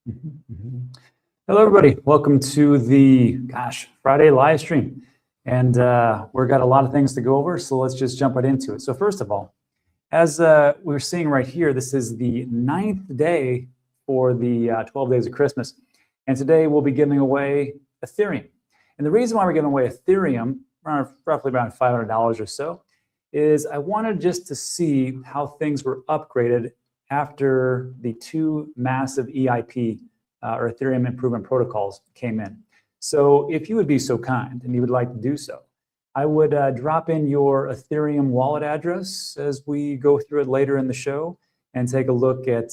Mhm, mhm. Hello, everybody. Welcome to the, Friday live stream. And we've got a lot of things to go over, so let's just jump right into it. So first of all, as we're seeing right here, this is the 9th day for the 12 days of Christmas. And today we'll be giving away Ethereum. And the reason why we're giving away Ethereum, roughly around $500 or so, is I wanted just to see how things were upgraded after the two massive EIP or Ethereum Improvement Protocols came in. So if you would be so kind and you would like to do so, I would drop in your Ethereum wallet address as we go through it later in the show and take a look at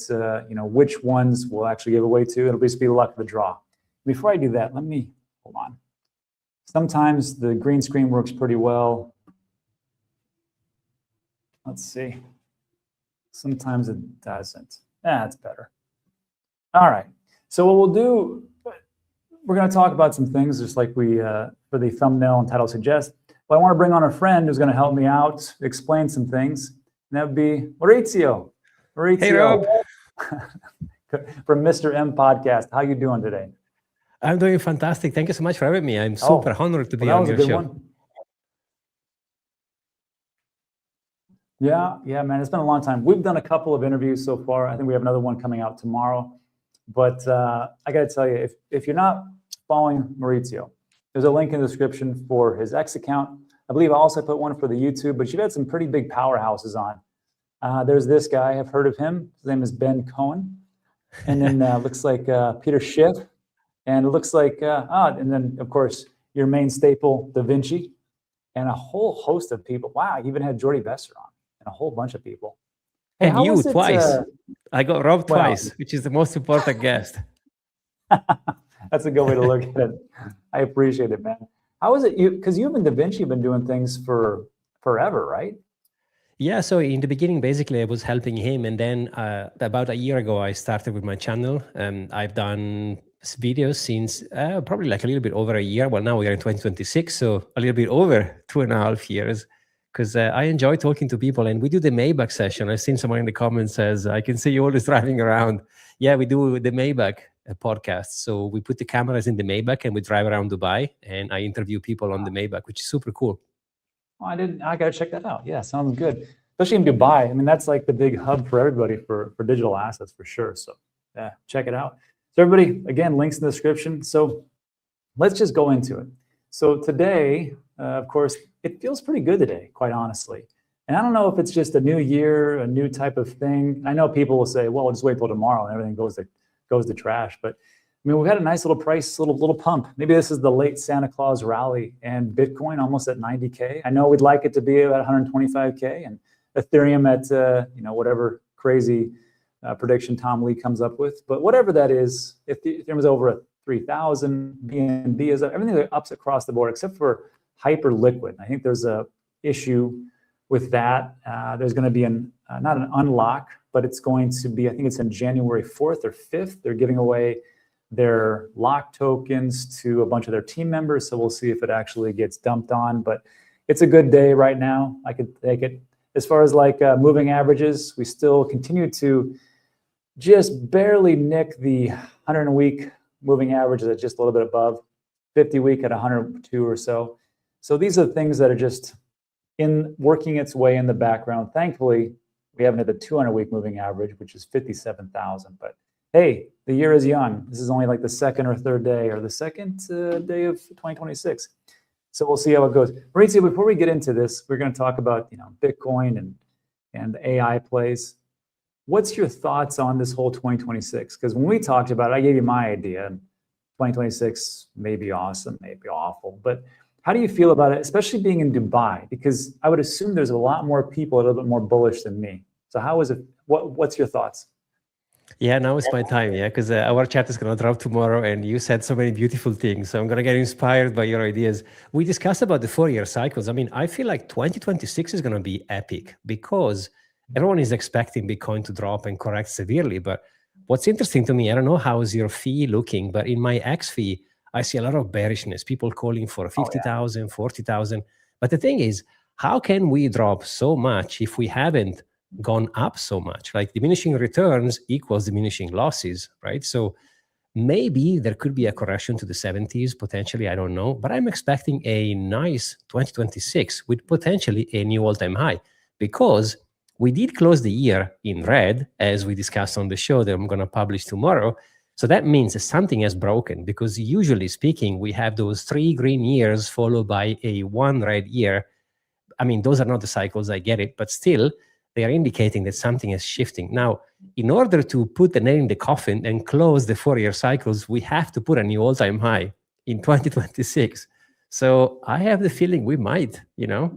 which ones we'll actually give away to. It'll just be the luck of the draw. Before I do that, let me, hold on. Sometimes the green screen works pretty well. Let's see. Sometimes it doesn't. That's better. All right. So what we'll do, we're going to talk about some things just like we, for the thumbnail and title suggest. But I want to bring on a friend who's going to help me out, explain some things. And that would be Maurizio. Maurizio. Hey, Rob. From Mr. M Podcast. How you doing today? I'm doing fantastic. Thank you so much for having me. I'm super honored to be on your show. One. Yeah, man, it's been a long time. We've done a couple of interviews so far. I think we have another one coming out tomorrow. But I got to tell you, if you're not following Maurizio, there's a link in the description for his X account. I believe I also put one for the YouTube, but you've had some pretty big powerhouses on. There's this guy, I've heard of him. His name is Ben Cohen. And then looks like Peter Schiff. And it looks like, and then, of course, your main staple, Da Vinci, and a whole host of people. Wow, you even had Jordy Besser on. A whole bunch of people. Hey, and you twice. I got Rob twice, which is the most important guest. That's a good way to look at it. I appreciate it, man. How is it? Because you and Da Vinci have been doing things for forever, right? Yeah, so in the beginning, basically, I was helping him. And then about a year ago, I started with my channel. I've done videos since probably like a little bit over a year. Well, now we are in 2026, so a little bit over 2.5 years. Because I enjoy talking to people, and we do the Maybach session. I've seen someone in the comments says, I can see you always driving around. Yeah, we do the Maybach podcast. So we put the cameras in the Maybach and we drive around Dubai, and I interview people on the Maybach, which is super cool. Oh, I got to check that out. Yeah, sounds good. Especially in Dubai. I mean, that's like the big hub for everybody for digital assets for sure. So yeah, check it out. So everybody, again, links in the description. So let's just go into it. So today, of course, it feels pretty good today, quite honestly. And I don't know if it's just a new year, a new type of thing. I know people will say, well, just wait till tomorrow and everything goes to trash. But I mean, we've had a nice little price, little pump. Maybe this is the late Santa Claus rally, and Bitcoin almost at 90K. I know we'd like it to be at 125K, and Ethereum at whatever crazy prediction Tom Lee comes up with. But whatever that is, if Ethereum is over at 3,000, BNB is up, everything ups across the board except for hyper liquid. I think there's a issue with that. There's going to be not an unlock, but it's going to be, I think it's on January 4th or 5th. They're giving away their lock tokens to a bunch of their team members. So we'll see if it actually gets dumped on, but it's a good day right now. I could take it. As far as like moving averages, we still continue to just barely nick the 100-week moving averages at just a little bit above, 50-week at 102 or so. So these are the things that are just working its way in the background. Thankfully, we haven't hit the 200-week moving average, which is 57,000. But hey, the year is young. This is only like the second or third day, or the second day of 2026. So we'll see how it goes. Maurizio, before we get into this, we're going to talk about Bitcoin and AI plays. What's your thoughts on this whole 2026? Because when we talked about it, I gave you my idea. 2026 may be awesome, may be awful, but how do you feel about it, especially being in Dubai? Because I would assume there's a lot more people a little bit more bullish than me. So how is it? What's your thoughts? Yeah, now it's my time, because our chat is going to drop tomorrow, and you said so many beautiful things. So I'm going to get inspired by your ideas. We discussed about the 4-year cycles. I mean, I feel like 2026 is going to be epic because everyone is expecting Bitcoin to drop and correct severely. But what's interesting to me, I don't know how is your fee looking, but in my X fee, I see a lot of bearishness, people calling for 50,000, 40,000. But the thing is, how can we drop so much if we haven't gone up so much? Like diminishing returns equals diminishing losses, right? So Maybe there could be a correction to the 70s, potentially, I don't know. But I'm expecting a nice 2026 with potentially a new all-time high, because we did close the year in red, as we discussed on the show that I'm going to publish tomorrow. So that means that something has broken, because usually speaking, we have those 3 green years followed by a 1 red year. I mean, those are not the cycles, I get it, but still, they are indicating that something is shifting. Now, in order to put the nail in the coffin and close the 4-year cycles, we have to put a new all-time high in 2026. So I have the feeling we might, you know?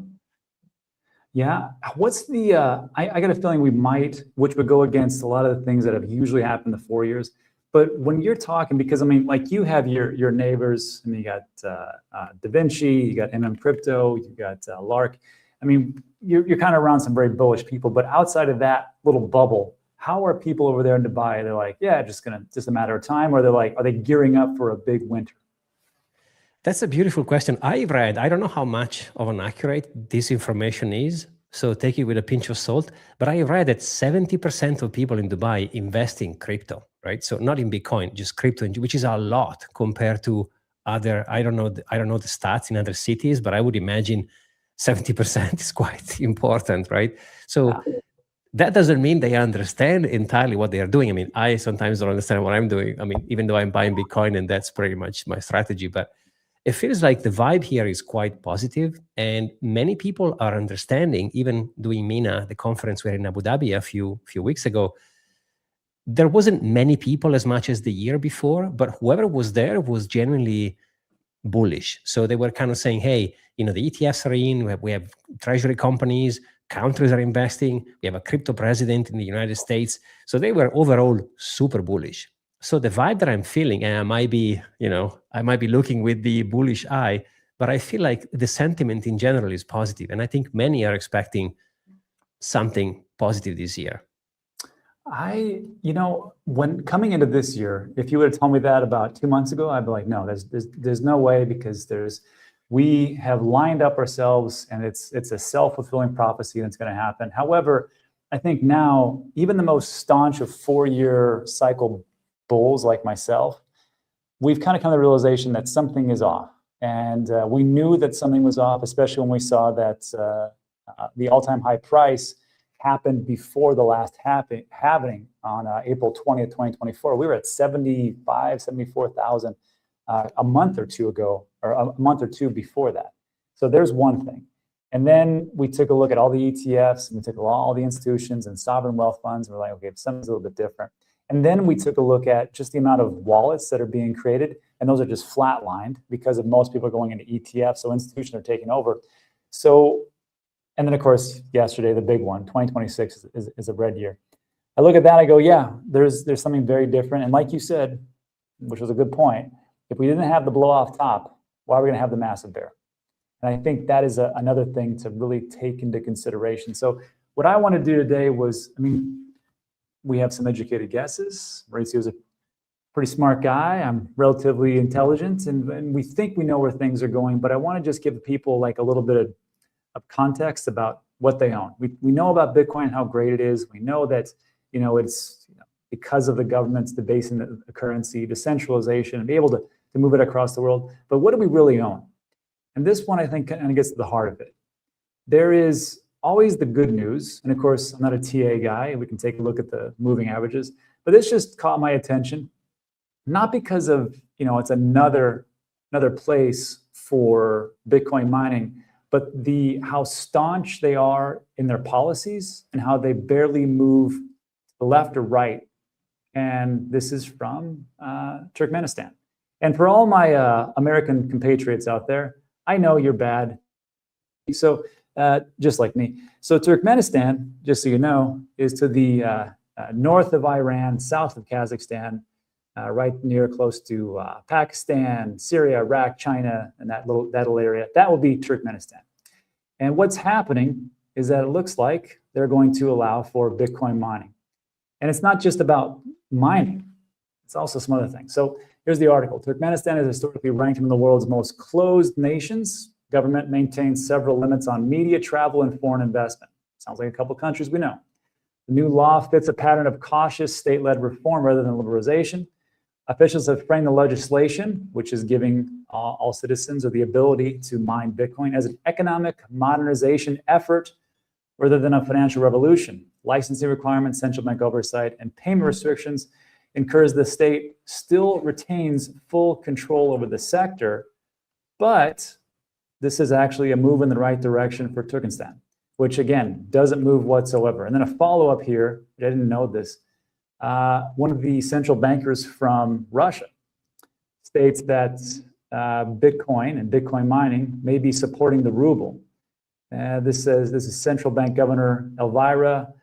Yeah. What's the, I got a feeling we might, which would go against a lot of the things that have usually happened in the 4 years. But when you're talking, because I mean, like you have your neighbors, I mean, you got Da Vinci, you got Crypto, you got Lark. I mean, you're kind of around some very bullish people, but outside of that little bubble, how are people over there in Dubai? They're like, yeah, just a matter of time, or they're like, are they gearing up for a big winter? That's a beautiful question. I've read, I don't know how much of an accurate this information is, so take it with a pinch of salt, but I read that 70% of people in Dubai invest in crypto, right? So not in Bitcoin, just crypto, which is a lot compared to other, I don't know the stats in other cities, but I would imagine 70% is quite important, right? So that doesn't mean they understand entirely what they are doing. I mean, I sometimes don't understand what I'm doing. I mean, even though I'm buying Bitcoin and that's pretty much my strategy, but it feels like the vibe here is quite positive, and many people are understanding. Even doing MENA, the conference we had in Abu Dhabi a few weeks ago, there wasn't many people as much as the year before, but whoever was there was genuinely bullish. So they were kind of saying, hey, you know, the ETFs are in, we have treasury companies, countries are investing, we have a crypto president in the United States. So they were overall super bullish. So the vibe that I'm feeling, and I might be looking with the bullish eye, but I feel like the sentiment in general is positive. And I think many are expecting something positive this year. You know, when coming into this year, if you would have told me that about 2 months ago, I'd be like, no, there's no way, because we have lined up ourselves, and it's a self-fulfilling prophecy that's going to happen. However, I think now, even the most staunch of 4-year cycle bulls like myself, we've kind of come to the realization that something is off. And we knew that something was off, especially when we saw that the all-time high price happened before the last halving on April 20th, 2024. We were at 74,000 a month or two ago, or a month or two before that. So there's one thing. And then we took a look at all the ETFs, and we took all the institutions and sovereign wealth funds, and we're like, okay, something's a little bit different. And then we took a look at just the amount of wallets that are being created, and those are just flatlined because of most people are going into ETFs, so institutions are taking over. So, and then of course, yesterday, the big one, 2026 is a red year. I look at that, I go, yeah, there's something very different. And like you said, which was a good point, if we didn't have the blow off top, why are we gonna have the massive bear? And I think that is another thing to really take into consideration. So what I want to do today was, I mean, we have some educated guesses. Maurizio is a pretty smart guy. I'm relatively intelligent, and we think we know where things are going, but I want to just give people like a little bit of context about what they own. We know about Bitcoin, how great it is. We know that, you know, it's because of the government's debasing the currency, decentralization, and be able to move it across the world. But what do we really own? And this one, I think, kind of gets to the heart of it. There is always the good news. And of course, I'm not a TA guy. We can take a look at the moving averages. But this just caught my attention, not because of, you know, it's another place for Bitcoin mining, but how staunch they are in their policies and how they barely move to the left or right. And this is from Turkmenistan. And for all my American compatriots out there, I know you're bad. So just like me. So Turkmenistan, just so you know, is to the north of Iran, south of Kazakhstan, right near close to Pakistan, Syria, Iraq, China, and that little area. That will be Turkmenistan. And what's happening is that it looks like they're going to allow for Bitcoin mining. And it's not just about mining. It's also some other things. So here's the article. Turkmenistan is historically ranked among the world's most closed nations. Government maintains several limits on media, travel, and foreign investment. Sounds like a couple of countries we know. The new law fits a pattern of cautious state-led reform rather than liberalization. Officials have framed the legislation, which is giving all citizens the ability to mine Bitcoin, as an economic modernization effort rather than a financial revolution. Licensing requirements, central bank oversight, and payment restrictions encourage the state still retains full control over the sector, but this is actually a move in the right direction for Turkmenistan, which again, doesn't move whatsoever. And then a follow-up here, I didn't know this, one of the central bankers from Russia states that Bitcoin and Bitcoin mining may be supporting the ruble. This is Central Bank Governor Elvira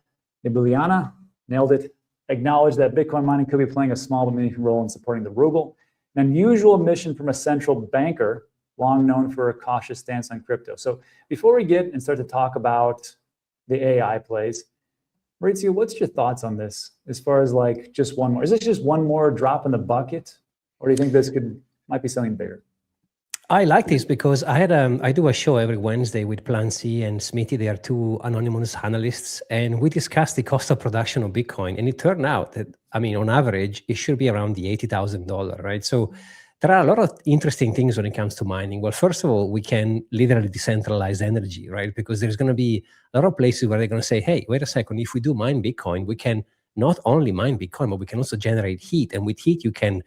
Nabiuliana, nailed it, acknowledged that Bitcoin mining could be playing a small but meaningful role in supporting the ruble. An unusual admission from a central banker, long known for a cautious stance on crypto. So before we get and start to talk about the AI plays, Maurizio, what's your thoughts on this as far as like just one more? Is this just one more drop in the bucket, or do you think this might be something bigger? I like this because I do a show every Wednesday with Plan C and Smithy. They are two anonymous analysts, and we discuss the cost of production of Bitcoin. And it turned out that, I mean, on average, it should be around the $80,000, right? So there are a lot of interesting things when it comes to mining. Well, first of all, we can literally decentralize energy, right? Because there's going to be a lot of places where they're going to say, hey, wait a second, if we do mine Bitcoin, we can not only mine Bitcoin, but we can also generate heat. And with heat, you can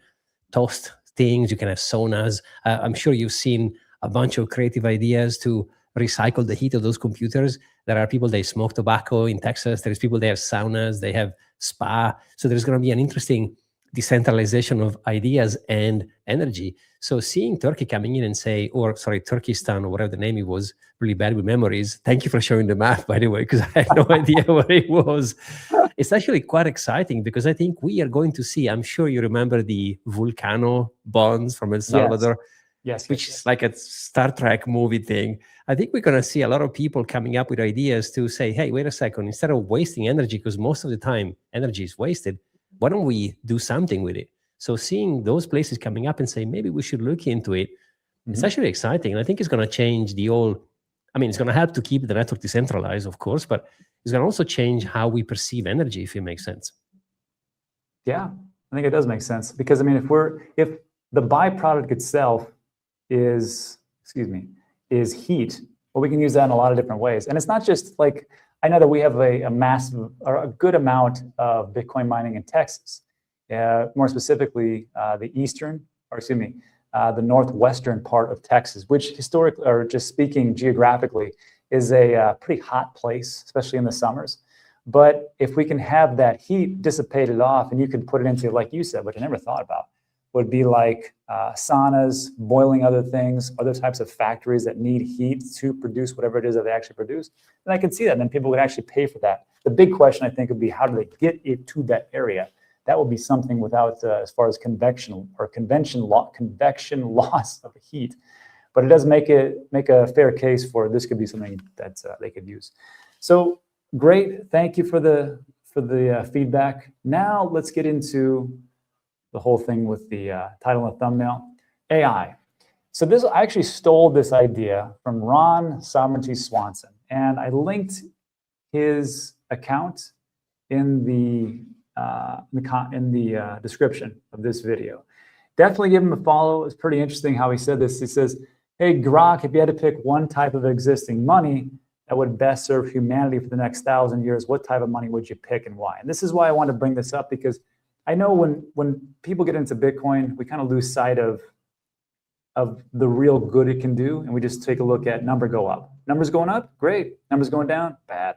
toast things, you can have saunas. I'm sure you've seen a bunch of creative ideas to recycle the heat of those computers. There are people, they smoke tobacco in Texas. There's people, they have saunas, they have spa. So there's going to be an interesting decentralization of ideas and energy. So seeing Turkey coming in and say, or sorry, Turkestan or whatever the name it was, really bad with memories. Thank you for showing the map, by the way, because I had no idea where it was. It's actually quite exciting because I think we are going to see, I'm sure you remember the Vulcano bonds from El Salvador, yes, which is like a Star Trek movie thing. I think we're going to see a lot of people coming up with ideas to say, hey, wait a second, instead of wasting energy, because most of the time energy is wasted, why don't we do something with it? So seeing those places coming up and say, maybe we should look into it, it's actually exciting. And I think it's going to change the whole, I mean, it's going to help to keep the network decentralized, of course, but it's going to also change how we perceive energy, if it makes sense. Yeah, I think it does make sense. Because I mean, if the byproduct itself is heat, well, we can use that in a lot of different ways. And it's not just like, I know that we have a massive or a good amount of Bitcoin mining in Texas, more specifically the northwestern part of Texas, which historically, or just speaking geographically, is a pretty hot place, especially in the summers. But if we can have that heat dissipated off, and you can put it into, like you said, which I never thought about, would be like saunas, boiling other things, other types of factories that need heat to produce whatever it is that they actually produce. And I can see that, and then people would actually pay for that. The big question, I think, would be how do they get it to that area? That would be something without, as far as convection loss of heat. But it does make a fair case for this could be something that they could use. So great, thank you for the feedback. Now let's get into the whole thing with the title and thumbnail, AI. So I actually stole this idea from Ron Sovereignty Swanson, and I linked his account in the description of this video. Definitely give him a follow. It's pretty interesting how he said this. He says, hey, Grok, if you had to pick one type of existing money that would best serve humanity for the next 1,000 years, what type of money would you pick and why? And this is why I want to bring this up, because I know when people get into Bitcoin, we kind of lose sight of the real good it can do, and we just take a look at number go up. Numbers going up, great. Numbers going down, bad.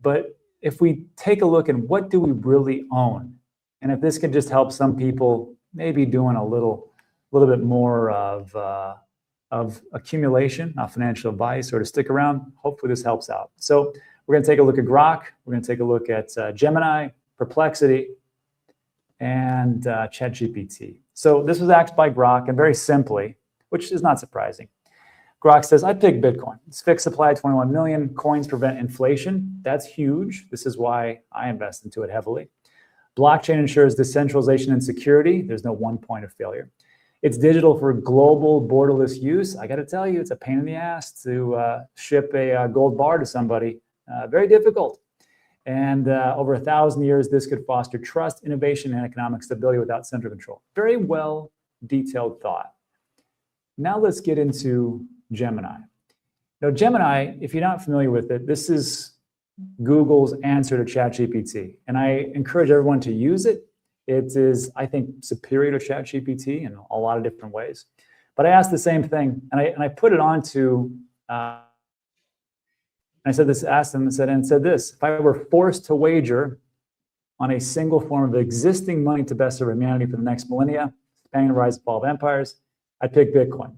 But if we take a look at what do we really own, and if this can just help some people maybe doing a little bit more of accumulation, not financial advice, or to stick around, hopefully this helps out. So we're going to take a look at Grok. We're going to take a look at Gemini, Perplexity, and ChatGPT. So this was asked by Grok, and very simply, which is not surprising, Grok says, I pick Bitcoin. It's fixed supply of 21 million. Coins prevent inflation. That's huge. This is why I invest into it heavily. Blockchain ensures decentralization and security. There's no one point of failure. It's digital for global borderless use. I got to tell you, it's a pain in the ass to ship a gold bar to somebody. Very difficult. And over 1,000 years, this could foster trust, innovation, and economic stability without central control. Very well detailed thought. Now let's get into Gemini. Now, Gemini, if you're not familiar with it, this is Google's answer to ChatGPT. And I encourage everyone to use it. It is, I think, superior to ChatGPT in a lot of different ways. But I asked the same thing, and I put it onto, I said this, asked them and said this: if I were forced to wager on a single form of existing money to best serve humanity for the next millennia, spanning the rise and fall of empires, I'd pick Bitcoin.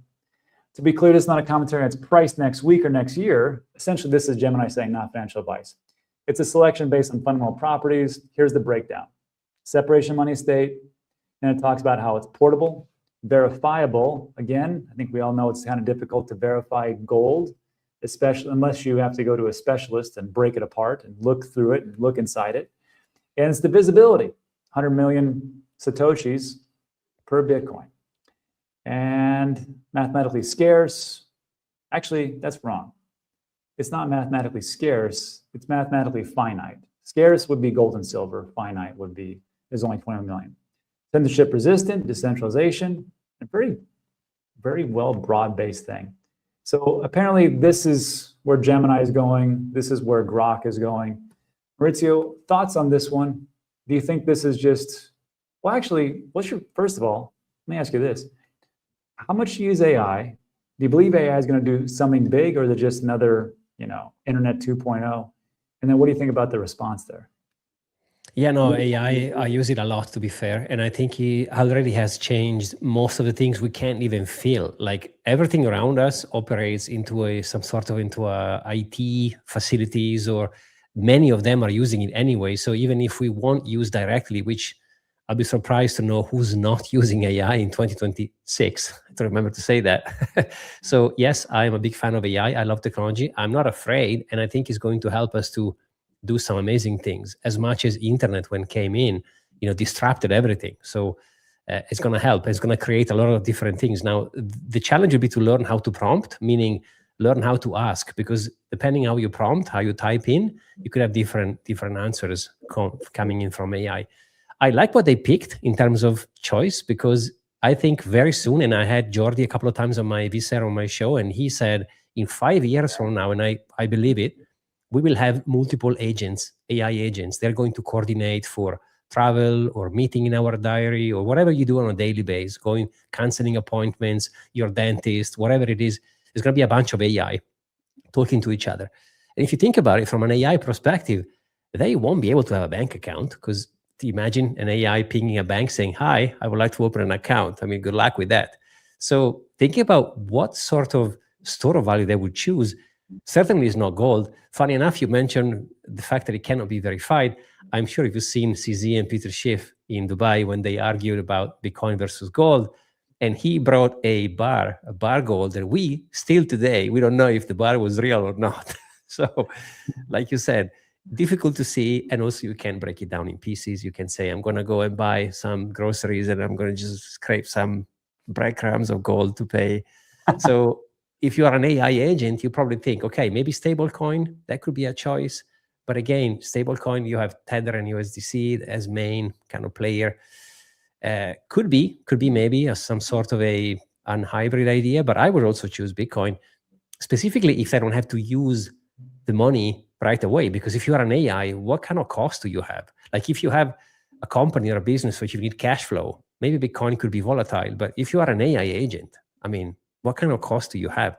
To be clear, this is not a commentary on its price next week or next year. Essentially, this is Gemini saying not financial advice. It's a selection based on fundamental properties. Here's the breakdown. Separation of money state, and it talks about how it's portable, verifiable. Again, I think we all know it's kind of difficult to verify gold, especially unless you have to go to a specialist and break it apart and look through it and look inside it. And it's divisibility, 100 million Satoshis per Bitcoin. And mathematically scarce. Actually, that's wrong. It's not mathematically scarce, it's mathematically finite. Scarce would be gold and silver, finite would be, there's only 21 million. Censorship resistant, decentralization, a very well broad-based thing. So apparently this is where Gemini is going, this is where Grok is going. Maurizio, thoughts on this one? Do you think this is just, well actually, first of all, let me ask you this. How much do you use AI? Do you believe AI is going to do something big, or is it just another, Internet 2.0? And then what do you think about the response there? Yeah, no, AI, I use it a lot, to be fair. And I think he already has changed most of the things we can't even feel. Like everything around us operates into a IT facilities, or many of them are using it anyway. So even if we won't use directly, which I'll be surprised to know who's not using AI in 2026. I have to remember to say that. So yes, I'm a big fan of AI. I love technology. I'm not afraid. And I think it's going to help us to do some amazing things, as much as internet when came in, disrupted everything. So it's going to help. It's going to create a lot of different things. Now, the challenge will be to learn how to prompt, meaning learn how to ask, because depending how you prompt, how you type in, you could have different answers coming in from AI. I like what they picked in terms of choice, because I think very soon, and I had Jordi a couple of times on my VSER on my show, and he said in 5 years from now, and I believe it, we will have multiple agents, AI agents. They're going to coordinate for travel or meeting in our diary or whatever you do on a daily basis, canceling appointments, your dentist, whatever it is. There's going to be a bunch of AI talking to each other. And if you think about it from an AI perspective, they won't be able to have a bank account, because imagine an AI pinging a bank saying, hi, I would like to open an account. I mean, good luck with that. So thinking about what sort of store of value they would choose certainly is not gold. Funny enough, you mentioned the fact that it cannot be verified. I'm sure if you've seen CZ and Peter Schiff in Dubai when they argued about Bitcoin versus gold, and he brought a bar gold, and we still today, we don't know if the bar was real or not. So like you said, difficult to see. And also you can break it down in pieces. You can say, I'm going to go and buy some groceries and I'm going to just scrape some breadcrumbs of gold to pay. So if you are an AI agent, you probably think, okay, maybe stablecoin, that could be a choice. But again, stablecoin, you have Tether and USDC as main kind of player. Could be maybe some sort of a hybrid idea, but I would also choose Bitcoin, specifically if I don't have to use the money right away. Because if you are an AI, what kind of cost do you have? Like if you have a company or a business which you need cash flow, maybe Bitcoin could be volatile. But if you are an AI agent, I mean, what kind of cost do you have?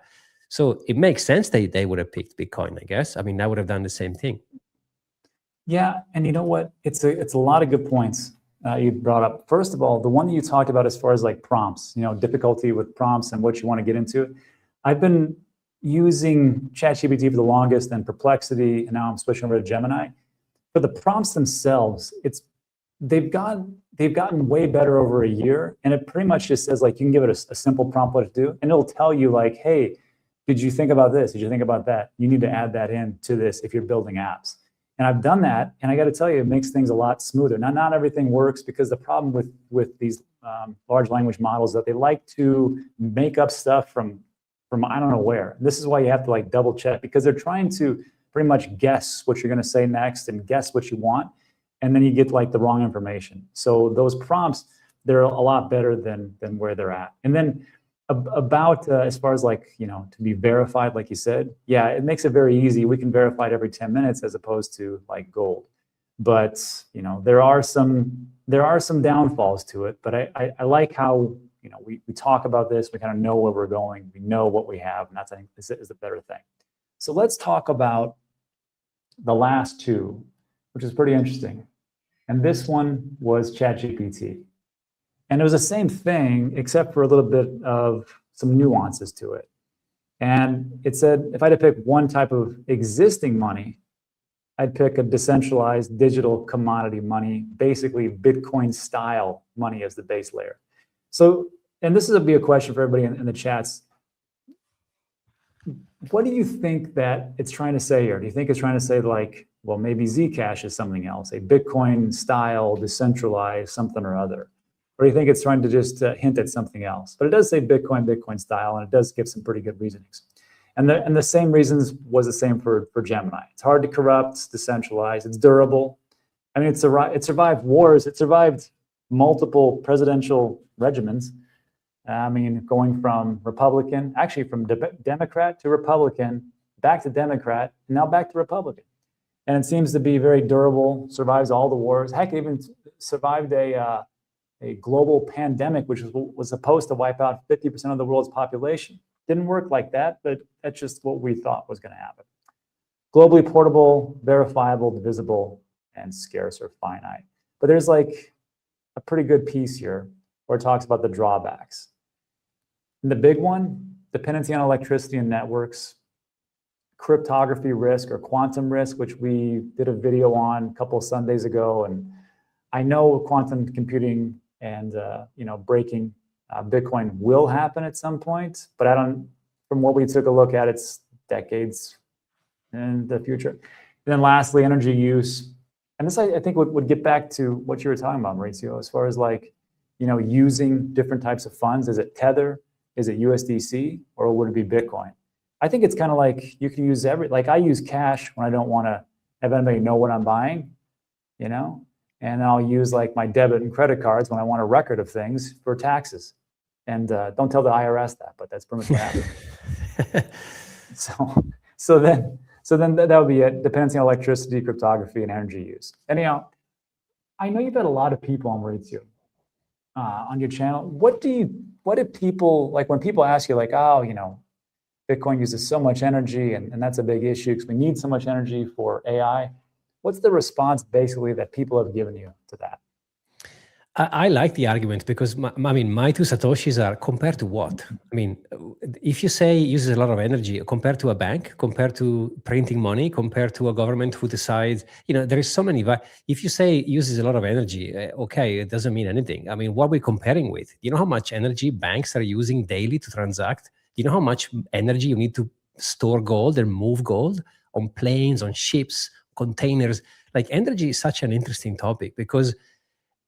So it makes sense that they would have picked Bitcoin, I guess. I mean, I would have done the same thing. Yeah, and you know what? It's a lot of good points you brought up. First of all, the one that you talked about as far as like prompts, difficulty with prompts and what you want to get into. I've been using ChatGPT for the longest, and Perplexity, and now I'm switching over to Gemini. For the prompts themselves, they've gotten way better over a year, and it pretty much just says like you can give it a simple prompt what to do, and it'll tell you like, hey, did you think about this? Did you think about that? You need to add that in to this if you're building apps. And I've done that, and I got to tell you, it makes things a lot smoother. Now, not everything works, because the problem with these large language models is that they like to make up stuff from I don't know where. This is why you have to like double check, because they're trying to pretty much guess what you're going to say next and guess what you want, and then you get like the wrong information. So those prompts, they're a lot better than where they're at. And then about as far as like, you know, to be verified, like you said, yeah, it makes it very easy. We can verify it every 10 minutes as opposed to like gold. But you know, there are some downfalls to it. But I like how, you know, we talk about this. We kind of know where we're going. We know what we have, and that's, I think, is a better thing. So let's talk about the last two, which is pretty interesting. And this one was ChatGPT. And it was the same thing, except for a little bit of some nuances to it. And it said, if I had to pick one type of existing money, I'd pick a decentralized digital commodity money, basically Bitcoin style money as the base layer. So, and this will be a question for everybody in the chats. What do you think that it's trying to say here? Do you think it's trying to say like, well, maybe Zcash is something else, a Bitcoin style, decentralized something or other? Or do you think it's trying to just hint at something else? But it does say Bitcoin style, and it does give some pretty good reasonings. And the same reasons was the same for Gemini. It's hard to corrupt, it's decentralized, it's durable. I mean, it survived wars, it survived multiple presidential regimens. I mean, going from Republican, actually from Democrat to Republican, back to Democrat, and now back to Republican. And it seems to be very durable, survives all the wars. Heck, even survived a global pandemic, which was supposed to wipe out 50% of the world's population. Didn't work like that, but that's just what we thought was going to happen. Globally portable, verifiable, divisible, and scarce or finite. But there's like a pretty good piece here where it talks about the drawbacks. And the big one, dependency on electricity and networks, cryptography risk or quantum risk, which we did a video on a couple of Sundays ago. And I know quantum computing and you know, breaking Bitcoin will happen at some point, but I don't, from what we took a look at, it's decades in the future. And then lastly, energy use. And this, I think, would get back to what you were talking about, Maurizio, as far as like, you know, using different types of funds. Is it Tether? Is it USDC? Or would it be Bitcoin? I think it's kind of like you can use like I use cash when I don't want to have anybody know what I'm buying, you know? And I'll use like my debit and credit cards when I want a record of things for taxes. And don't tell the IRS that, but that's pretty much what happened. So then that would be it. Dependency on electricity, cryptography, and energy use. Anyhow, I know you've had a lot of people on Maurizio on your channel. What do people, like when people ask you like, oh, you know, Bitcoin uses so much energy and that's a big issue because we need so much energy for AI. What's the response basically that people have given you to that? I like the argument because I mean, my two Satoshis are compared to what? I mean, if you say it uses a lot of energy compared to a bank, compared to printing money, compared to a government who decides, you know, there is so many. If you say it uses a lot of energy, okay, it doesn't mean anything. I mean, what are we comparing with? Do you know how much energy banks are using daily to transact? Do you know how much energy you need to store gold and move gold on planes, on ships, containers? Like energy is such an interesting topic because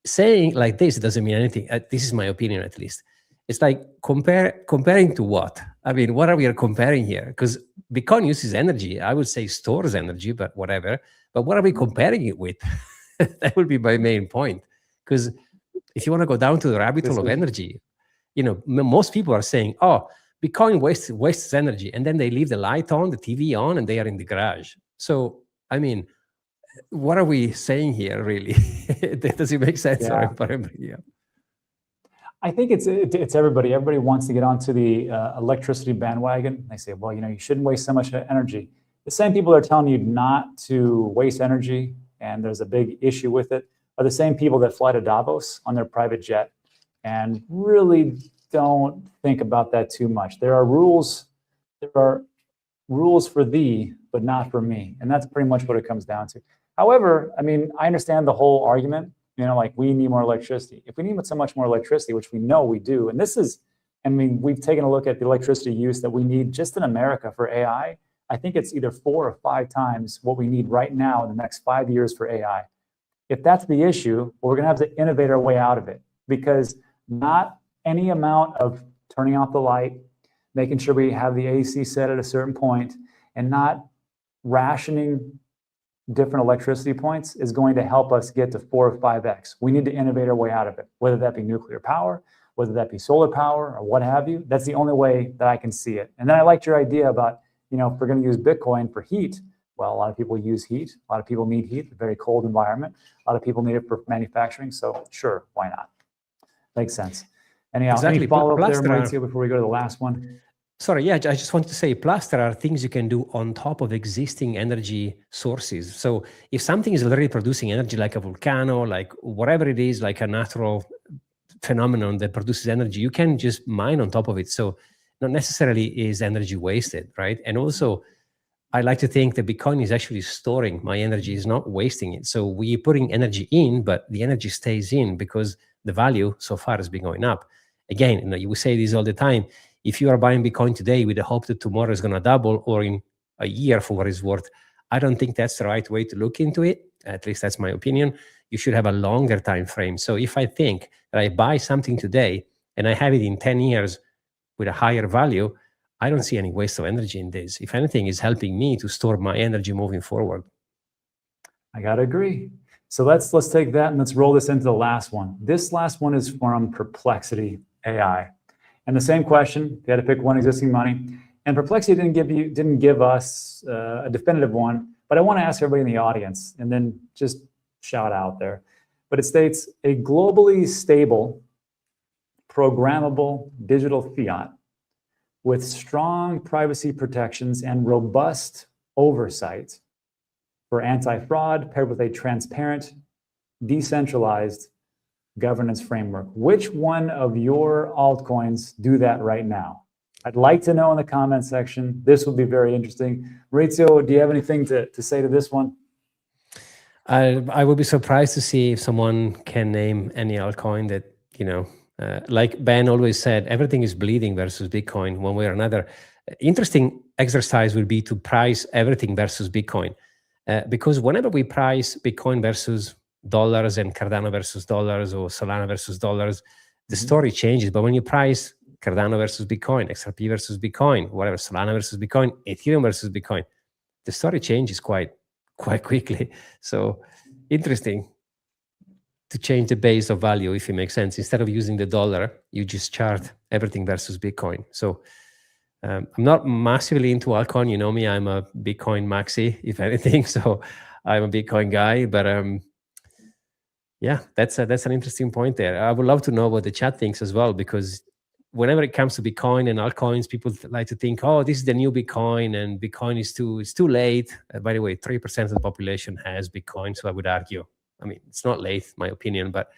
saying like this doesn't mean anything. This is my opinion, at least. It's like comparing to what? I mean, what are we comparing here? Because Bitcoin uses energy. I would say stores energy, but whatever. But what are we comparing it with? That would be my main point. Because if you want to go down to the rabbit hole of energy, you know, most people are saying, oh, Bitcoin wastes energy. And then they leave the light on, the TV on, and they are in the garage. So, I mean, what are we saying here, really? Does it make sense? Yeah. Yeah. I think it's everybody. Everybody wants to get onto the electricity bandwagon. They say, well, you know, you shouldn't waste so much energy. The same people that are telling you not to waste energy, and there's a big issue with it, are the same people that fly to Davos on their private jet and really don't think about that too much. There are rules for thee, but not for me. And that's pretty much what it comes down to. However, I mean, I understand the whole argument, you know, like we need more electricity. If we need so much more electricity, which we know we do, and this is, I mean, we've taken a look at the electricity use that we need just in America for AI. I think it's either 4 or 5 times what we need right now in the next 5 years for AI. If that's the issue, well, we're gonna have to innovate our way out of it, because not any amount of turning off the light, making sure we have the AC set at a certain point, and not rationing different electricity points is going to help us get to 4 or 5x. We need to innovate our way out of it, whether that be nuclear power, whether that be solar power, or what have you. That's the only way that I can see it. And then I liked your idea about, you know, if we're going to use Bitcoin for heat, well, a lot of people use heat. A lot of people need heat, a very cold environment. A lot of people need it for manufacturing. So sure, why not? Makes sense. Anyhow, Exactly. any follow-up there, Plus, Maurizio, before we go to the last one? Sorry, yeah, I just wanted to say, plus there are things you can do on top of existing energy sources. So if something is already producing energy, like a volcano, like whatever it is, like a natural phenomenon that produces energy, you can just mine on top of it. So not necessarily is energy wasted, right? And also, I like to think that Bitcoin is actually storing my energy, is not wasting it. So we're putting energy in, but the energy stays in because the value so far has been going up. Again, you know, you say this all the time. If you are buying Bitcoin today with the hope that tomorrow is going to double, or in a year for what it's worth, I don't think that's the right way to look into it. At least that's my opinion. You should have a longer time frame. So if I think that I buy something today and I have it in 10 years with a higher value, I don't see any waste of energy in this. If anything, it's helping me to store my energy moving forward. I gotta agree. So let's take that and let's roll this into the last one. This last one is from Perplexity AI. And the same question, they had to pick one existing money. And Perplexity didn't give us a definitive one, but I want to ask everybody in the audience and then just shout out there. But it states, a globally stable, programmable digital fiat with strong privacy protections and robust oversight for anti-fraud, paired with a transparent, decentralized governance framework. Which one of your altcoins do that right now? I'd like to know in the comment section. This will be very interesting. Maurizio, do you have anything to say to this one? I would be surprised to see if someone can name any altcoin that, you know, like Ben always said, everything is bleeding versus Bitcoin one way or another. Interesting exercise would be to price everything versus Bitcoin. Because whenever we price Bitcoin versus dollars and Cardano versus dollars or Solana versus dollars, the story changes. But when you price Cardano versus Bitcoin, XRP versus Bitcoin, whatever, Solana versus Bitcoin, Ethereum versus Bitcoin, the story changes quite quickly. So interesting to change the base of value, if it makes sense. Instead of using the dollar, you just chart everything versus Bitcoin. So I'm not massively into altcoin. You know me, I'm a Bitcoin maxi, if anything. So I'm a Bitcoin guy. But yeah, that's an interesting point there. I would love to know what the chat thinks as well, because whenever it comes to Bitcoin and altcoins, people like to think, oh, this is the new Bitcoin, and Bitcoin is too late. By the way, 3% of the population has Bitcoin, so I would argue, I mean, it's not late, my opinion, but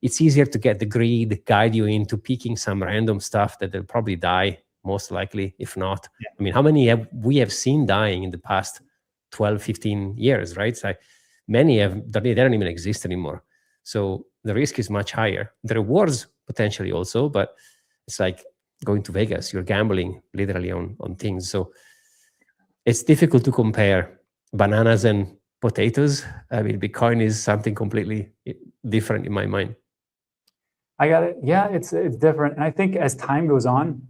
it's easier to get the greed guide you into picking some random stuff that will probably die, most likely, if not. Yeah. I mean, how many we have seen dying in the past 12, 15 years, right? So many they don't even exist anymore. So the risk is much higher. The rewards potentially also, but it's like going to Vegas. You're gambling literally on things. So it's difficult to compare bananas and potatoes. I mean, Bitcoin is something completely different in my mind. I got it. Yeah, it's different. And I think as time goes on,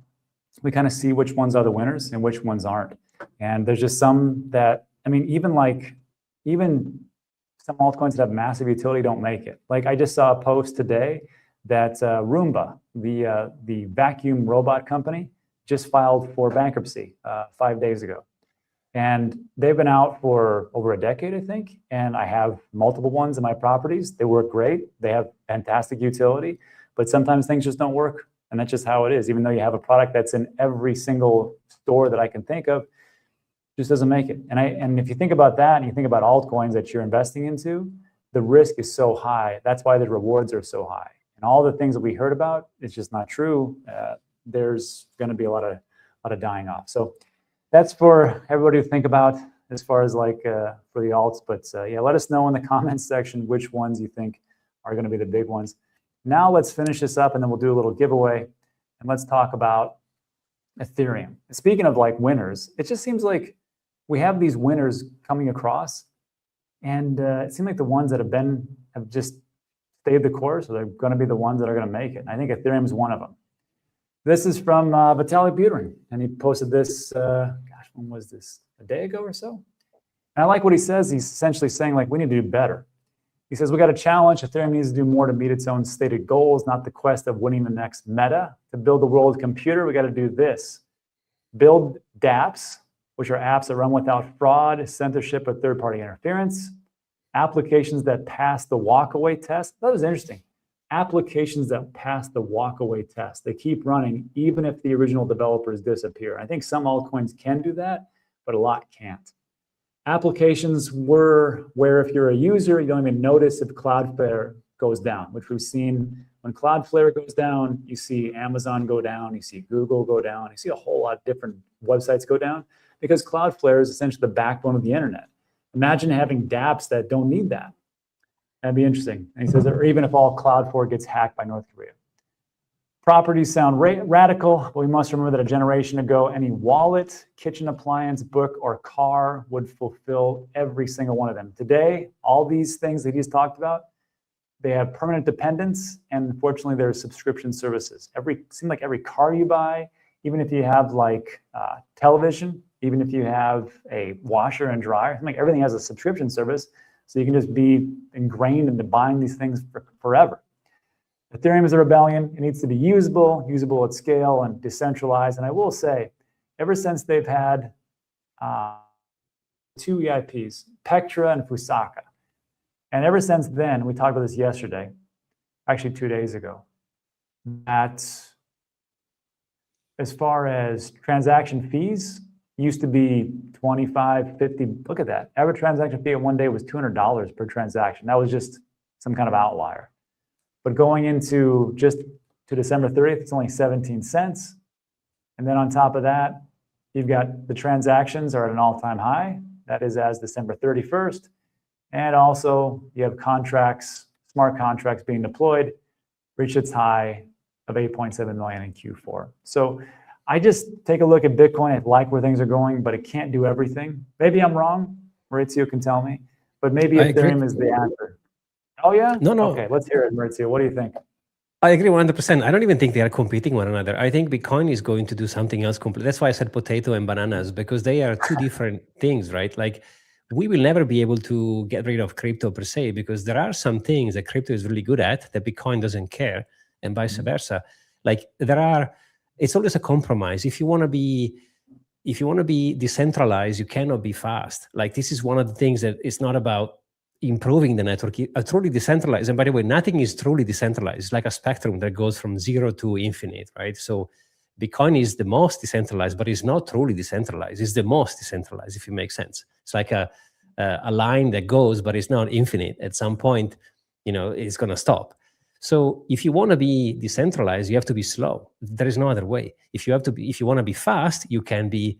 we kind of see which ones are the winners and which ones aren't. And there's just some that, I mean, even some altcoins that have massive utility don't make it. Like I just saw a post today that Roomba, the vacuum robot company, just filed for bankruptcy 5 days ago. And they've been out for over a decade, I think. And I have multiple ones in my properties. They work great. They have fantastic utility, but sometimes things just don't work. And that's just how it is. Even though you have a product that's in every single store that I can think of, just doesn't make it. And if you think about that and you think about altcoins that you're investing into, the risk is so high. That's why the rewards are so high. And all the things that we heard about, it's just not true. There's going to be a lot of dying off. So that's for everybody to think about as far as like for the alts. But yeah, let us know in the comments section which ones you think are going to be the big ones. Now let's finish this up and then we'll do a little giveaway. And let's talk about Ethereum. Speaking of like winners, it just seems like we have these winners coming across, and it seems like the ones that have just stayed the course, or they're going to be the ones that are going to make it. And I think Ethereum is one of them. This is from Vitalik Buterin, and he posted this, gosh, when was this? A day ago or so? And I like what he says. He's essentially saying, like, we need to do better. He says, we got a challenge. Ethereum needs to do more to meet its own stated goals, not the quest of winning the next meta. To build the world computer, we got to do this. Build dApps, which are apps that run without fraud, censorship, or third-party interference. Applications that pass the walkaway test. That was interesting. Applications that pass the walkaway test. They keep running even if the original developers disappear. I think some altcoins can do that, but a lot can't. Applications were where if you're a user, you don't even notice if Cloudflare goes down, which we've seen when Cloudflare goes down, you see Amazon go down, you see Google go down, you see a whole lot of different websites go down because Cloudflare is essentially the backbone of the internet. Imagine having dApps that don't need that. That'd be interesting. And he says, or even if all Cloud4 gets hacked by North Korea. Properties sound radical, but we must remember that a generation ago, any wallet, kitchen appliance, book, or car would fulfill every single one of them. Today, all these things that he's talked about, they have permanent dependence, and unfortunately, there's subscription services. Seems like every car you buy, even if you have like television, even if you have a washer and dryer, like everything has a subscription service, so you can just be ingrained into buying these things forever. Ethereum is a rebellion. It needs to be usable at scale, and decentralized. And I will say, ever since they've had two EIPs, Pectra and Fusaka, and ever since then, we talked about this yesterday, actually 2 days ago, that as far as transaction fees, used to be 25, 50, look at that. Average transaction fee at one day was $200 per transaction. That was just some kind of outlier. But going into just to December 30th, it's only 17 cents. And then on top of that, you've got the transactions are at an all-time high. That is as December 31st. And also you have contracts, smart contracts being deployed, reached its high of 8.7 million in Q4. So I just take a look at Bitcoin. I like where things are going, but it can't do everything. Maybe I'm wrong. Maurizio can tell me. But maybe Ethereum is the answer. Oh, yeah? No. Okay, let's hear it, Maurizio. What do you think? I agree 100%. I don't even think they are competing one another. I think Bitcoin is going to do something else completely. That's why I said potato and bananas, because they are two different things, right? Like, we will never be able to get rid of crypto per se, because there are some things that crypto is really good at that Bitcoin doesn't care, and vice versa. Like, it's always a compromise. If you want to be decentralized, you cannot be fast. Like, this is one of the things that it's not about improving the network. Truly decentralized, and by the way, nothing is truly decentralized. It's like a spectrum that goes from 0 to infinite, right? So Bitcoin is the most decentralized, but it's not truly decentralized. It's the most decentralized, if it makes sense. It's like a line that goes, but it's not infinite. At some point, it's going to stop. So if you want to be decentralized, you have to be slow. There is no other way. If you want to be fast, you can be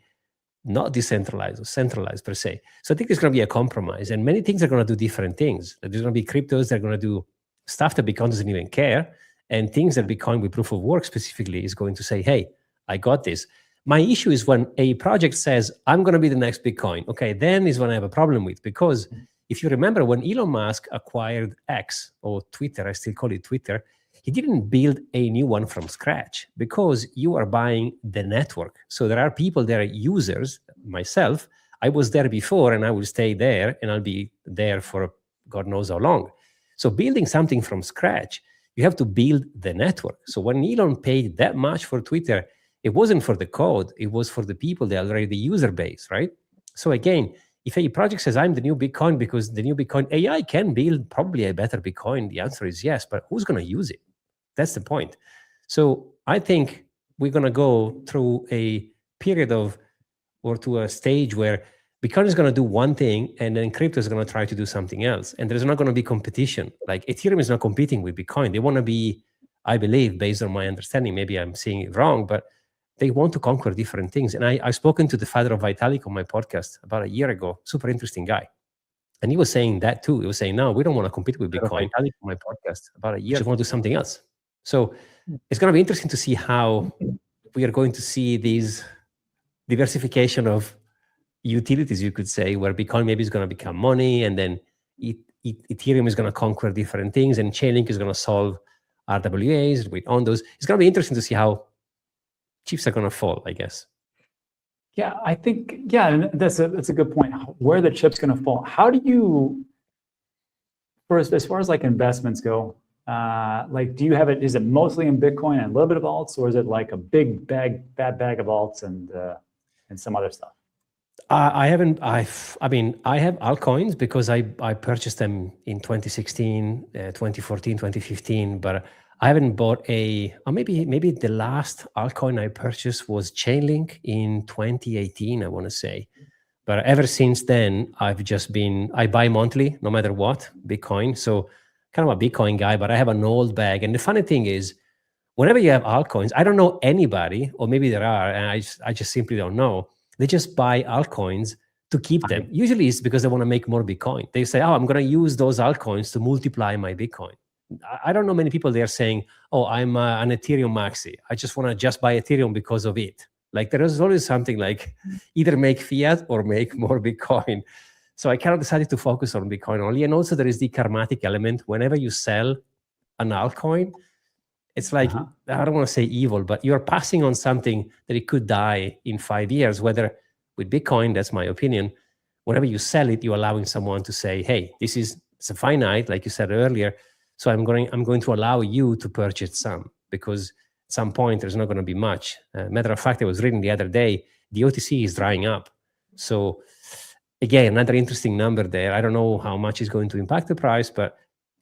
not decentralized or centralized per se. So I think there's going to be a compromise, and many things are going to do different things. There's going to be cryptos that are going to do stuff that Bitcoin doesn't even care, and things that Bitcoin with proof of work specifically is going to say, hey, I got this. My issue is when a project says, I'm going to be the next Bitcoin. Okay, then is when I have a problem with, because if you remember when Elon Musk acquired X, or Twitter, I still call it Twitter, he didn't build a new one from scratch, because you are buying the network. So there are people there, users, myself, I was there before and I will stay there and I'll be there for God knows how long. So building something from scratch, you have to build the network. So when Elon paid that much for Twitter, it wasn't for the code, it was for the people, the already user base, right? So again, if a project says, I'm the new Bitcoin because the new Bitcoin, AI can build probably a better Bitcoin, the answer is yes, but who's going to use it? That's the point. So I think we're going to go through a period or to a stage where Bitcoin is going to do one thing and then crypto is going to try to do something else. And there's not going to be competition. Like, Ethereum is not competing with Bitcoin. They want to be, I believe, based on my understanding, maybe I'm seeing it wrong, but they want to conquer different things. And I've spoken to the father of Vitalik on my podcast about a year ago, super interesting guy. And he was saying that too. He was saying, no, we don't want to compete with Bitcoin. On my podcast about a year ago, we want to do something else. So it's going to be interesting to see how we are going to see these diversification of utilities, you could say, where Bitcoin maybe is going to become money, and then Ethereum is going to conquer different things, and Chainlink is going to solve RWAs with on those. It's going to be interesting to see how chips are going to fall, I guess. Yeah, I think, yeah, and that's a good point. Where the chip's going to fall. How do you, first, as far as like investments go, like, do you have it, is it mostly in Bitcoin and a little bit of alts, or is it like a big bad bag of alts and some other stuff? I haven't, I mean, I have altcoins because I purchased them in 2016, 2014, 2015, but I haven't bought or maybe the last altcoin I purchased was Chainlink in 2018, I want to say. But ever since then, I've just been, I buy monthly, no matter what, Bitcoin. So kind of a Bitcoin guy, but I have an old bag. And the funny thing is, whenever you have altcoins, I don't know anybody, or maybe there are, and I just simply don't know. They just buy altcoins to keep them. Usually it's because they want to make more Bitcoin. They say, oh, I'm going to use those altcoins to multiply my Bitcoin. I don't know many people there saying, oh, I'm an Ethereum maxi. I just want to just buy Ethereum because of it. Like there is always something like either make fiat or make more Bitcoin. So I kind of decided to focus on Bitcoin only. And also there is the karmatic element. Whenever you sell an altcoin, it's like, I don't want to say evil, but you're passing on something that it could die in 5 years, whether with Bitcoin, that's my opinion. Whenever you sell it, you're allowing someone to say, hey, it's a finite, like you said earlier. So I'm going to allow you to purchase some, because at some point there's not going to be much. Matter of fact, I was reading the other day, the OTC is drying up. So again, another interesting number there. I don't know how much is going to impact the price, but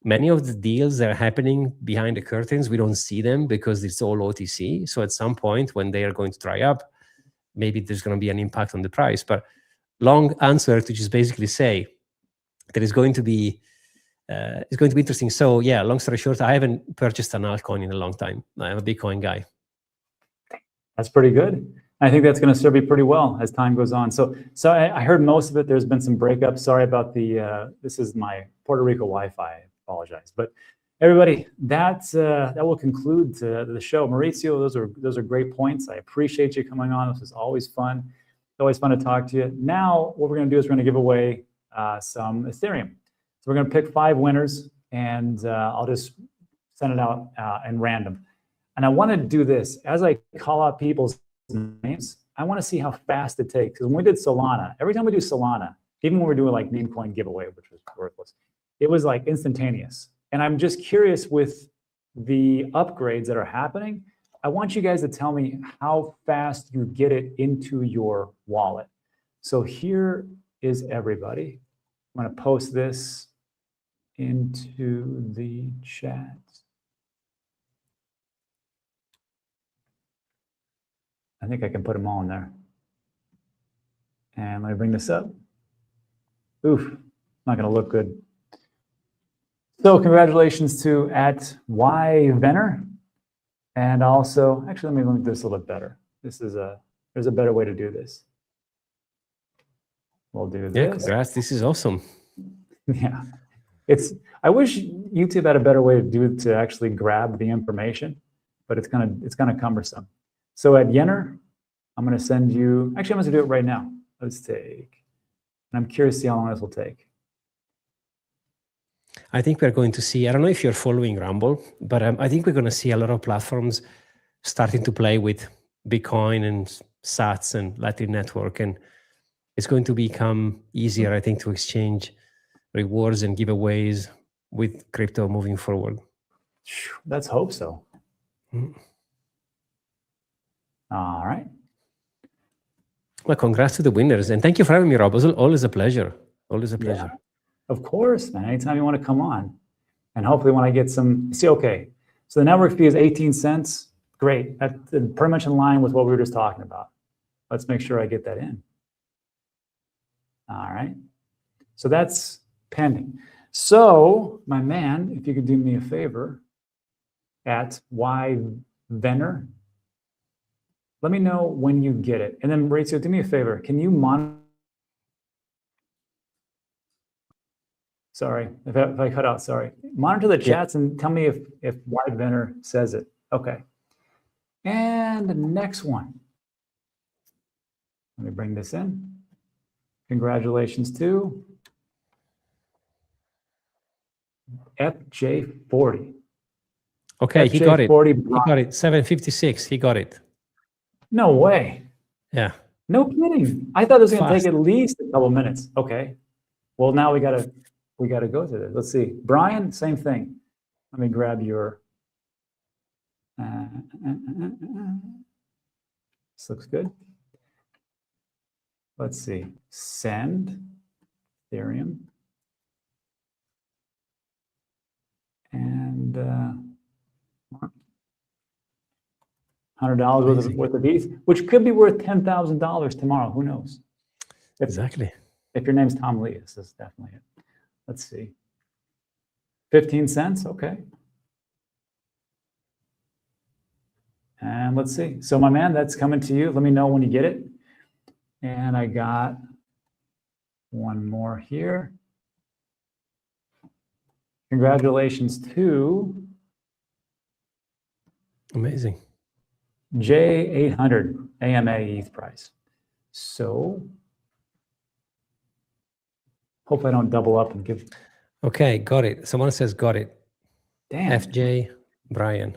many of the deals that are happening behind the curtains, we don't see them because it's all OTC. So at some point when they are going to dry up, maybe there's going to be an impact on the price. But long answer to just basically say that it's going to be interesting. So yeah, long story short, I haven't purchased an altcoin in a long time. I'm a Bitcoin guy. That's pretty good. I think that's going to serve you pretty well as time goes on. So I heard most of it. There's been some breakups. Sorry about this is my Puerto Rico Wi-Fi. I apologize. But everybody, that will conclude the show. Maurizio, those are great points. I appreciate you coming on. This is always fun. It's always fun to talk to you. Now, what we're going to do is we're going to give away some Ethereum. So we're going to pick 5 winners, and I'll just send it out in random. And I want to do this. As I call out people's names, I want to see how fast it takes. Because when we did Solana, every time we do Solana, even when we're doing like meme coin giveaway, which was worthless, it was like instantaneous. And I'm just curious with the upgrades that are happening, I want you guys to tell me how fast you get it into your wallet. So here is everybody. I'm going to post this into the chat. I think I can put them all in there. And let me bring this up. Oof, not going to look good. So congratulations to @yvenner. And also, actually, let me make this a little bit better. There's a better way to do this. We'll do this. Yeah, congrats. This is awesome. Yeah. I wish YouTube had a better way to do it, to actually grab the information, but it's kind of cumbersome. So @Yenner, I'm going to send you, actually, I'm going to do it right now. Let's take, and I'm curious to see how long this will take. I think we're going to see, I don't know if you're following Rumble, but I think we're going to see a lot of platforms starting to play with Bitcoin and Sats and Lightning Network. And it's going to become easier, I think, to exchange rewards and giveaways with crypto moving forward. Let's hope so. All right. Well, congrats to the winners. And thank you for having me, Rob. It was always a pleasure. Always a pleasure. Yeah, of course, man. Anytime you want to come on. And hopefully when I get some, see, okay. So the network fee is 18 cents. Great. That's pretty much in line with what we were just talking about. Let's make sure I get that in. All right. So that's pending. So, my man, if you could do me a favor, @yvenner, let me know when you get it. And then, Maurizio, do me a favor. Can you monitor? Sorry, if I cut out, sorry. Monitor the chats and tell me if @yvenner says it. Okay. And the next one. Let me bring this in. Congratulations to FJ40. Okay, he got it. He got it. 756. He got it. No way. Yeah. No kidding. I thought it was going to Fast. take at least a couple minutes. Okay. Well, now we gotta go through this. Let's see. Brian, same thing. Let me grab your. This looks good. Let's see. Send Ethereum. And $100 worth of ETH, which could be worth $10,000 tomorrow. Who knows? Exactly. If your name's Tom Lee, this is definitely it. Let's see. 15 cents. Okay. And let's see. So my man, that's coming to you. Let me know when you get it. And I got one more here. Congratulations to Amazing. J800 AMA ETH price. So hope I don't double up and give. Okay, got it. Someone says got it. Damn. FJ Brian.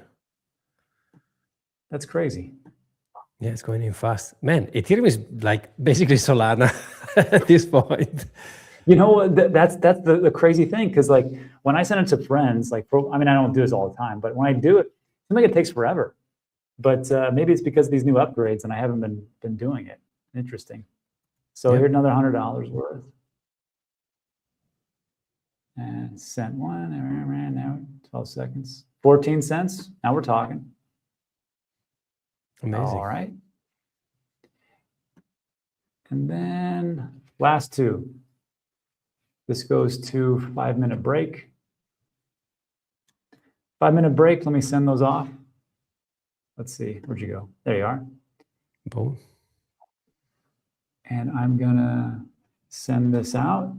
That's crazy. Yeah, it's going in fast. Man, Ethereum is like basically Solana at this point. You know, that's the crazy thing, because like when I send it to friends, like I mean, I don't do this all the time, but when I do it, I think it takes forever. But maybe it's because of these new upgrades, and I haven't been doing it. Interesting. So Yep. here's another $100 worth. And sent one. Now 12 seconds. 14 cents. Now we're talking. Amazing. All right. And then last two. This goes to 5-minute break. 5-minute break. Let me send those off. Let's see. Where'd you go? There you are. Boom. And I'm going to send this out.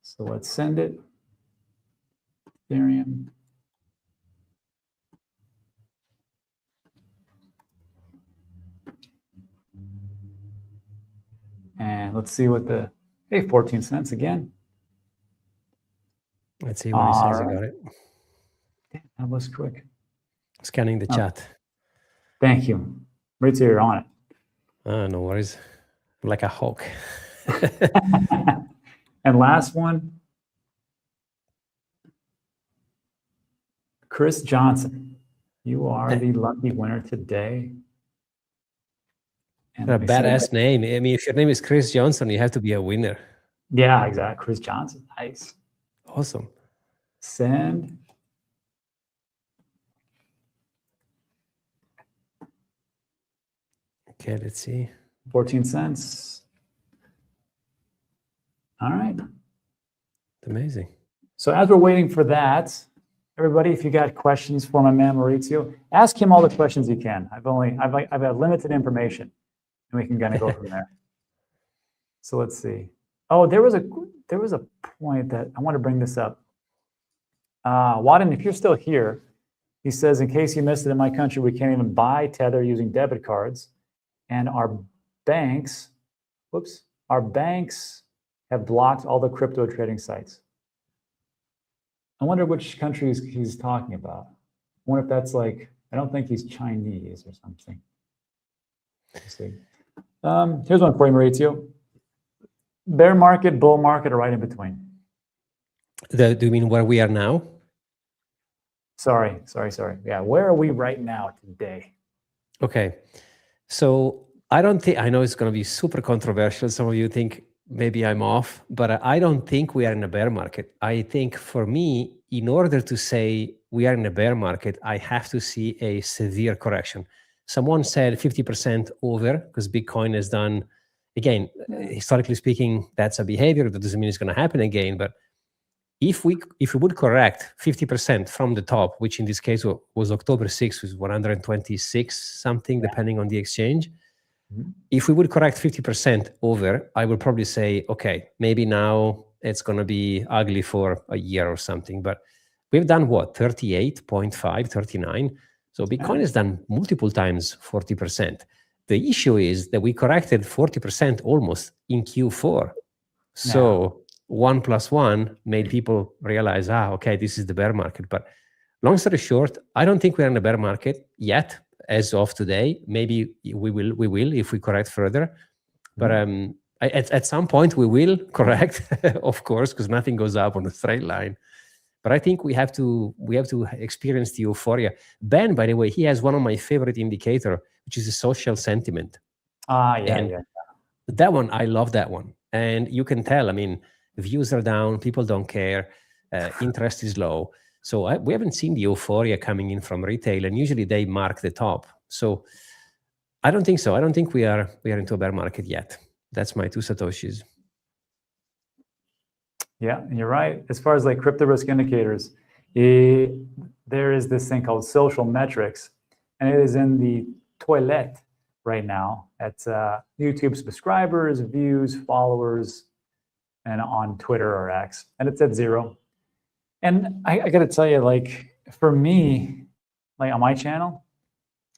So let's send it. Ethereum. And let's see what the, hey, 14 cents again. Let's see what he says. I got it. Damn, that was quick. Scanning the chat. Thank you. Maurizio, you're on it. No worries. I'm like a hawk. And last one, Chris Johnson. You are the lucky winner today. And A badass name. I mean, if your name is Chris Johnson, you have to be a winner. Yeah, exactly. Chris Johnson. Nice. Awesome. Send. Okay, let's see. 14 cents. All right. Amazing. So as we're waiting for that, everybody, if you got questions for my man Maurizio, ask him all the questions you can. I've got limited information, and we can kind of go from there. So let's see. Oh, there was a point that I want to bring this up. Wadden, if you're still here, he says, in case you missed it, in my country, we can't even buy Tether using debit cards, and our banks have blocked all the crypto trading sites. I wonder which countries he's talking about. I wonder if that's like, I don't think he's Chinese or something. Let's see. Here's one for you, Maurizio. Bear market, bull market, or right in between? Do you mean where we are now? Sorry. Yeah, where are we right now today? Okay. So I don't think, I know it's going to be super controversial. Some of you think maybe I'm off, but I don't think we are in a bear market. I think for me, in order to say we are in a bear market, I have to see a severe correction. Someone said 50% over because Bitcoin has done, again, historically speaking, that's a behavior. That doesn't mean it's going to happen again. But if we would correct 50% from the top, which in this case was October 6th, was 126 something, depending on the exchange. If we would correct 50% over, I would probably say, okay, maybe now it's going to be ugly for a year or something. But we've done what? 38.5, 39. So Bitcoin has done multiple times 40%. The issue is that we corrected 40% almost in Q4. So 1 + 1 made people realize, okay, this is the bear market. But long story short, I don't think we're in a bear market yet. as of today. Maybe we will if we correct further. But at some point we will correct, of course, because nothing goes up on a straight line. But I think we have to experience the euphoria. Ben, by the way, he has one of my favorite indicator, which is the social sentiment. Yeah. That one, I love that one. And you can tell, I mean, views are down, people don't care, interest is low. So we haven't seen the euphoria coming in from retail, and usually they mark the top. So I don't think so. I don't think we are into a bear market yet. That's my 2 Satoshis. Yeah, and you're right. As far as like crypto risk indicators, there is this thing called social metrics, and it is in the toilet right now at YouTube subscribers, views, followers, and on Twitter or X, and it's at 0. And I got to tell you, like for me, like on my channel,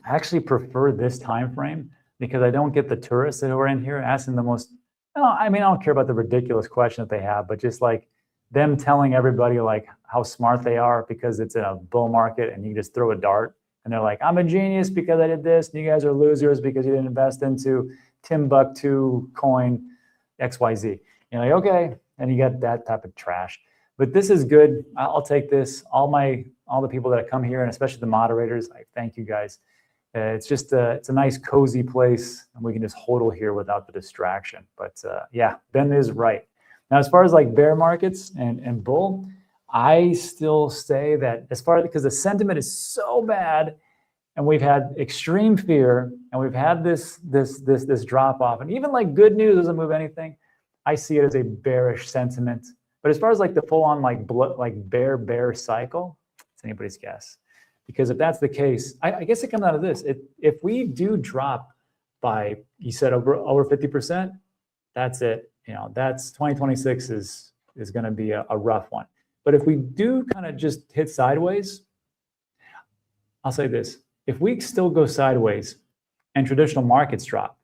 I actually prefer this time frame because I don't get the tourists that are in here asking the most. I mean, I don't care about the ridiculous question that they have, but just like them telling everybody like how smart they are because it's in a bull market and you just throw a dart and they're like, I'm a genius because I did this, and you guys are losers because you didn't invest into Timbuktu coin XYZ. You're like, okay, and you got that type of trash. But this is good. I'll take this. All the people that come here, and especially the moderators, I thank you guys. It's just it's a nice cozy place, and we can just hodl here without the distraction. But yeah, Ben is right. Now, as far as like bear markets and bull, I still say that because the sentiment is so bad, and we've had extreme fear, and we've had this drop off, and even like good news doesn't move anything. I see it as a bearish sentiment. But as far as like the full on like bear cycle, it's anybody's guess. Because if that's the case, I guess it comes out of this. If we do drop by, you said over 50%, that's it. You know, that's 2026 is going to be a rough one. But if we do kind of just hit sideways, I'll say this: if we still go sideways and traditional markets drop,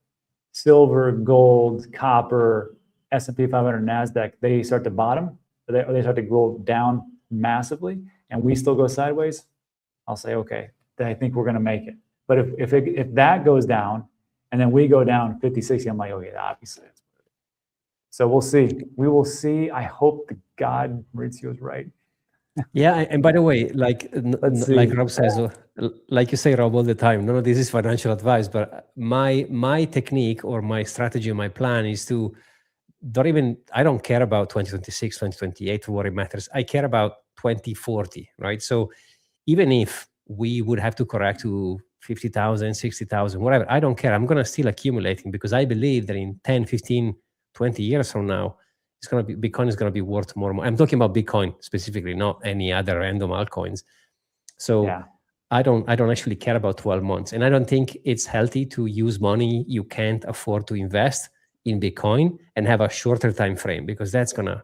silver, gold, copper, S&P 500, NASDAQ, they start to bottom, or they start to go down massively, and we still go sideways, I'll say, okay, then I think we're going to make it. But if that goes down and then we go down 50, 60, I'm like, okay, obviously. So we'll see. We will see. I hope to God Maurizio is right. Yeah, and by the way, like Rob says, like you say, Rob, all the time, no, this is financial advice, but my technique or my strategy or my plan is to I don't care about 2026, 2028, what it matters. I care about 2040, right? So even if we would have to correct to 50,000, 60,000, whatever, I don't care. I'm going to still accumulating because I believe that in 10, 15, 20 years from now, Bitcoin is going to be worth more. I'm talking about Bitcoin specifically, not any other random altcoins. So yeah. I don't actually care about 12 months. And I don't think it's healthy to use money you can't afford to invest in Bitcoin and have a shorter time frame, because it's gonna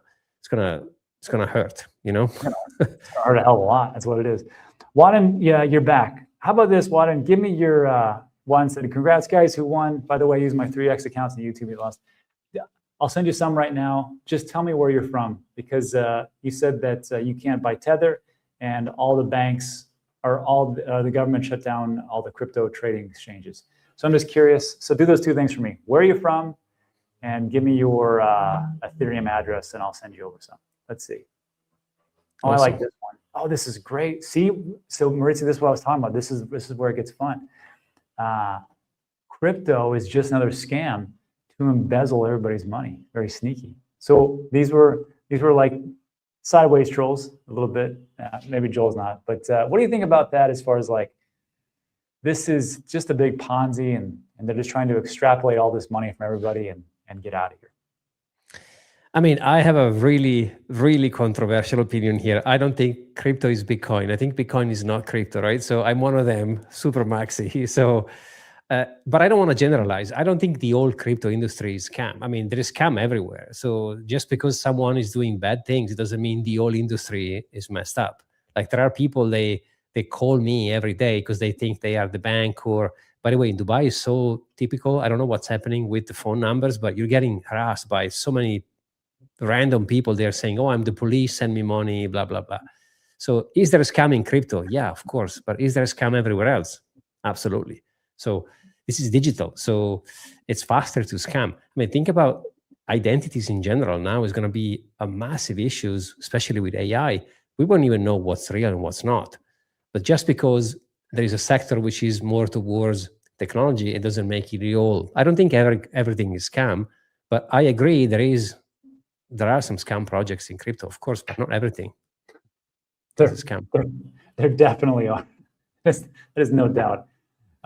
hurt, you know. It's gonna hurt a hell of a lot. That's what it is. Wadden, yeah, you're back. How about this, Wadden? Give me your one. Said, congrats, guys who won. By the way, use my 3x accounts on YouTube. You lost. Yeah, I'll send you some right now. Just tell me where you're from, because you said that you can't buy Tether, and all the banks the government shut down all the crypto trading exchanges. So I'm just curious. So do those two things for me. Where are you from? And give me your Ethereum address, and I'll send you over some. Let's see. Oh, awesome. I like this one. Oh, this is great. See, so Maurizio, this is what I was talking about. This is where it gets fun. Crypto is just another scam to embezzle everybody's money. Very sneaky. So these were like sideways trolls a little bit. Maybe Joel's not. But what do you think about that? As far as like, this is just a big Ponzi, and they're just trying to extrapolate all this money from everybody and get out of here. I mean, I have a really, really controversial opinion here. I don't think crypto is Bitcoin. I think Bitcoin is not crypto, right? So I'm one of them, super maxi. So, but I don't want to generalize. I don't think the whole crypto industry is scam. I mean, there is scam everywhere. So just because someone is doing bad things, it doesn't mean the whole industry is messed up. Like there are people, they call me every day because they think they are the bank. Or, by the way, in Dubai is so typical. I don't know what's happening with the phone numbers, but you're getting harassed by so many random people. They're saying, oh, I'm the police, send me money, blah, blah, blah. So is there a scam in crypto? Yeah, of course. But is there a scam everywhere else? Absolutely. So this is digital. So it's faster to scam. I mean, think about identities in general now is going to be a massive issue, especially with AI. We won't even know what's real and what's not. But just because there is a sector which is more towards technology, it doesn't make it real. I don't think everything is scam, but I agree there are some scam projects in crypto, of course, but not everything is a scam. There definitely are. There's no doubt.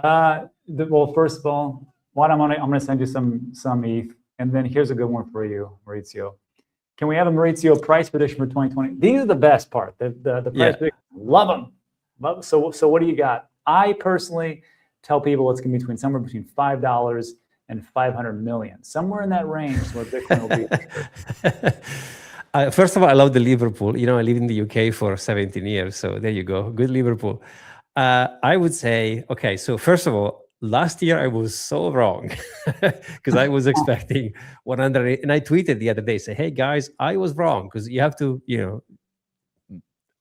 Well, first of all, I'm gonna send you some ETH, and then here's a good one for you, Maurizio. Can we have a Maurizio price prediction for 2020? These are the best part. The price prediction, love them. So what do you got? I personally tell people it's gonna be somewhere between $5 and 500 million, somewhere in that range where Bitcoin will be. First of all, I love the Liverpool. You know, I lived in the UK for 17 years, so there you go. Good Liverpool. I would say, okay, so first of all, last year I was so wrong because I was expecting 100, and I tweeted the other day, say, hey guys, I was wrong, because you have to,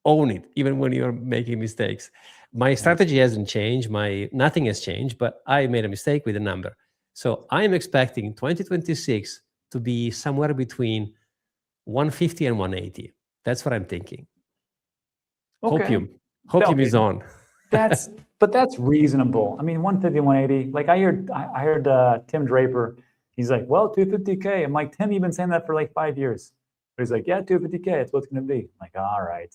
own it even when you're making mistakes. My strategy hasn't changed, nothing has changed, but I made a mistake with the number. So I'm expecting 2026 to be somewhere between 150 and 180. That's what I'm thinking. Okay. Hopium is on. That's reasonable. I mean, 150, 180. Like I heard Tim Draper. He's like, well, 250K. I'm like, Tim, you've been saying that for like 5 years. But he's like, yeah, 250K. That's what it's going to be. I'm like, all right.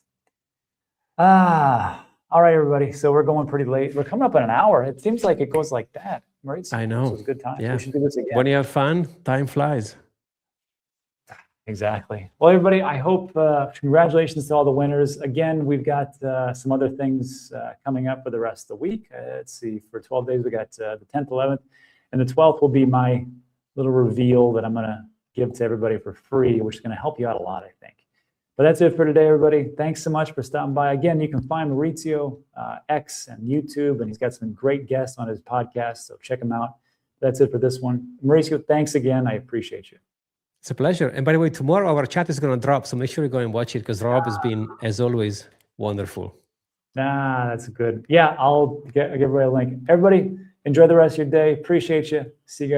All right, everybody. So we're going pretty late. We're coming up in an hour. It seems like it goes like that. Right? I know. So it's a good time. Yeah. We should do this again. When you have fun, time flies. Exactly. Well, everybody, I hope, congratulations to all the winners. Again, we've got some other things coming up for the rest of the week. Let's see, for 12 days, we got the 10th, 11th, and the 12th will be my little reveal that I'm going to give to everybody for free, which is going to help you out a lot, I think. But that's it for today, everybody. Thanks so much for stopping by. Again, you can find Maurizio X and YouTube, and he's got some great guests on his podcast, so check him out. That's it for this one. Maurizio, thanks again. I appreciate you. It's a pleasure. And by the way, tomorrow our chat is going to drop, so make sure you go and watch it, because Rob has been, as always, wonderful. That's good. Yeah, I'll give everybody a link. Everybody, enjoy the rest of your day. Appreciate you. See you guys.